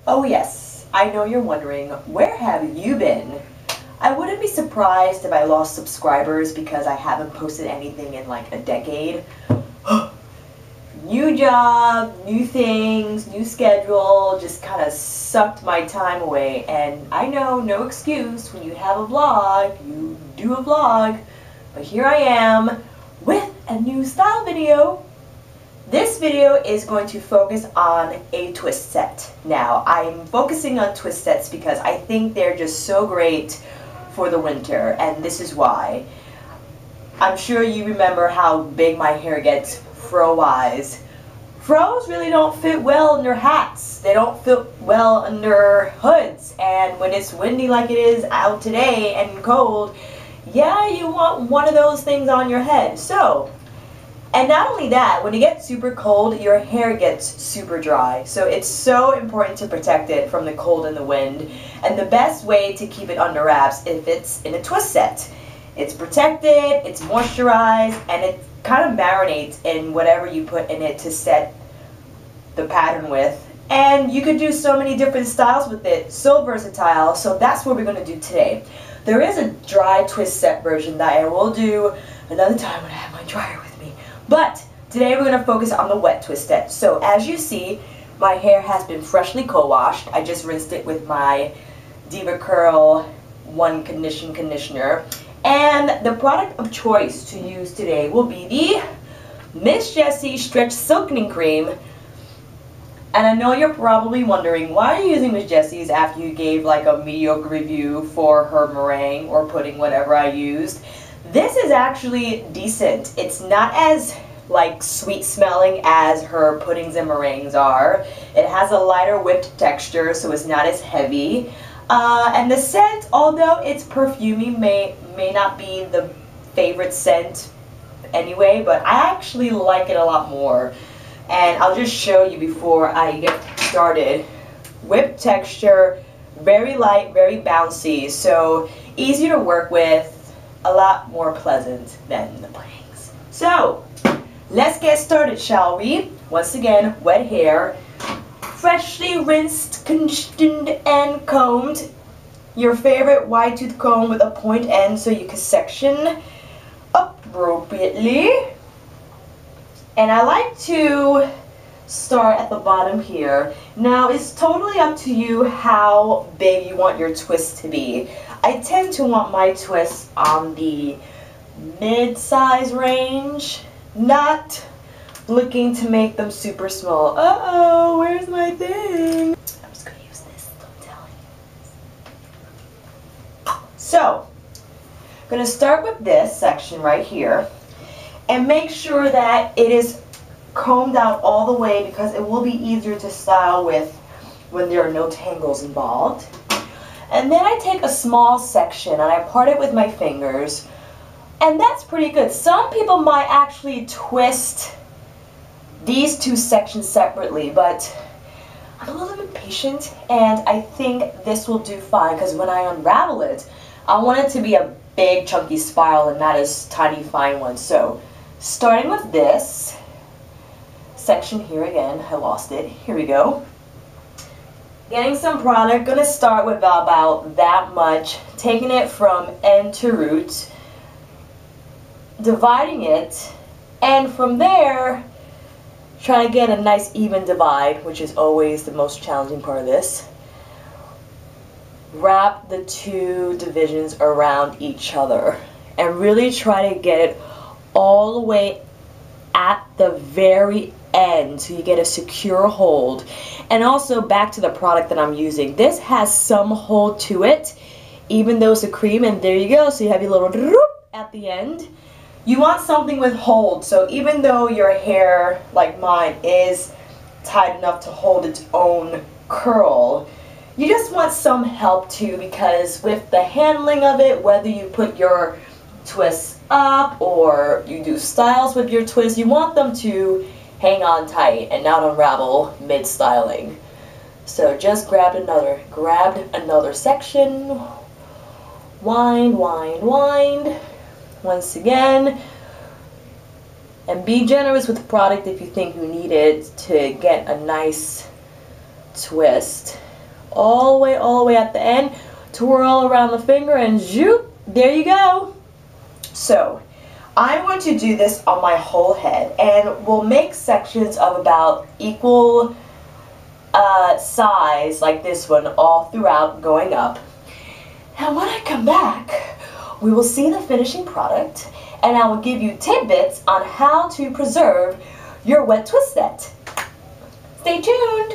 Oh yes, I know you're wondering, where have you been? I wouldn't be surprised if I lost subscribers because I haven't posted anything in like a decade. New job, new things, new schedule, just kind of sucked my time away. And I know, no excuse, when you have a vlog, you do a vlog. But here I am with a new style video. This video is going to focus on a twist set. Now, I'm focusing on twist sets because I think they're just so great for the winter, and this is why. I'm sure you remember how big my hair gets fro-wise. Fros really don't fit well under hats. They don't fit well under hoods, and when it's windy like it is out today and cold, yeah, you want one of those things on your head. And not only that, when it gets super cold, your hair gets super dry. So it's so important to protect it from the cold and the wind. And the best way to keep it under wraps if it's in a twist set. It's protected, it's moisturized, and it kind of marinates in whatever you put in it to set the pattern with. And you could do so many different styles with it, so versatile. So that's what we're going to do today. There is a dry twist set version that I will do another time when I have my dryer with me. But today we're going to focus on the wet twist set. So as you see, my hair has been freshly co-washed. I just rinsed it with my Diva Curl One Conditioner. And the product of choice to use today will be the Miss Jessie Stretch Silkening Cream. And I know you're probably wondering, why are you using Miss Jessie's after you gave like a mediocre review for her meringue or pudding, whatever I used? This is actually decent. It's not as like sweet smelling as her puddings and meringues are. It has a lighter whipped texture, so it's not as heavy. And the scent, although it's perfumey, may not be the favorite scent anyway, but I actually like it a lot more. And I'll just show you before I get started. Whipped texture, very light, very bouncy, so easy to work with. A lot more pleasant than the puddings. So, let's get started, shall we? Once again, wet hair, freshly rinsed, conditioned, and combed. Your favorite wide tooth comb with a point end so you can section appropriately. And I like to start at the bottom here. Now, it's totally up to you how big you want your twist to be. I tend to want my twists on the mid-size range, not looking to make them super small. Uh-oh, where's my thing? I'm just gonna use this, don't tell anyone. So, I'm gonna start with this section right here and make sure that it is combed out all the way because it will be easier to style with when there are no tangles involved. And then I take a small section and I part it with my fingers, and that's pretty good. Some people might actually twist these two sections separately, but I'm a little impatient and I think this will do fine because when I unravel it, I want it to be a big chunky spiral and not a tiny fine one. So starting with this section here again, I lost it, here we go. Getting some product, gonna start with about that much, taking it from end to root, dividing it, and from there, trying to get a nice even divide, which is always the most challenging part of this. Wrap the two divisions around each other, and really try to get it all the way at the very end so you get a secure hold. And also back to the product that I'm using, this has some hold to it even though it's a cream, and there you go, so you have your little droop at the end. You want something with hold, so even though your hair like mine is tight enough to hold its own curl, you just want some help too, because with the handling of it, whether you put your twists up or you do styles with your twists, you want them to hang on tight and not unravel mid-styling. So just grabbed another section, wind, once again, and be generous with the product if you think you need it to get a nice twist. all the way at the end, twirl around the finger, and zoop, there you go. So I'm going to do this on my whole head, and we'll make sections of about equal size, like this one, all throughout going up. And when I come back, we will see the finishing product, and I will give you tidbits on how to preserve your wet twist set. Stay tuned!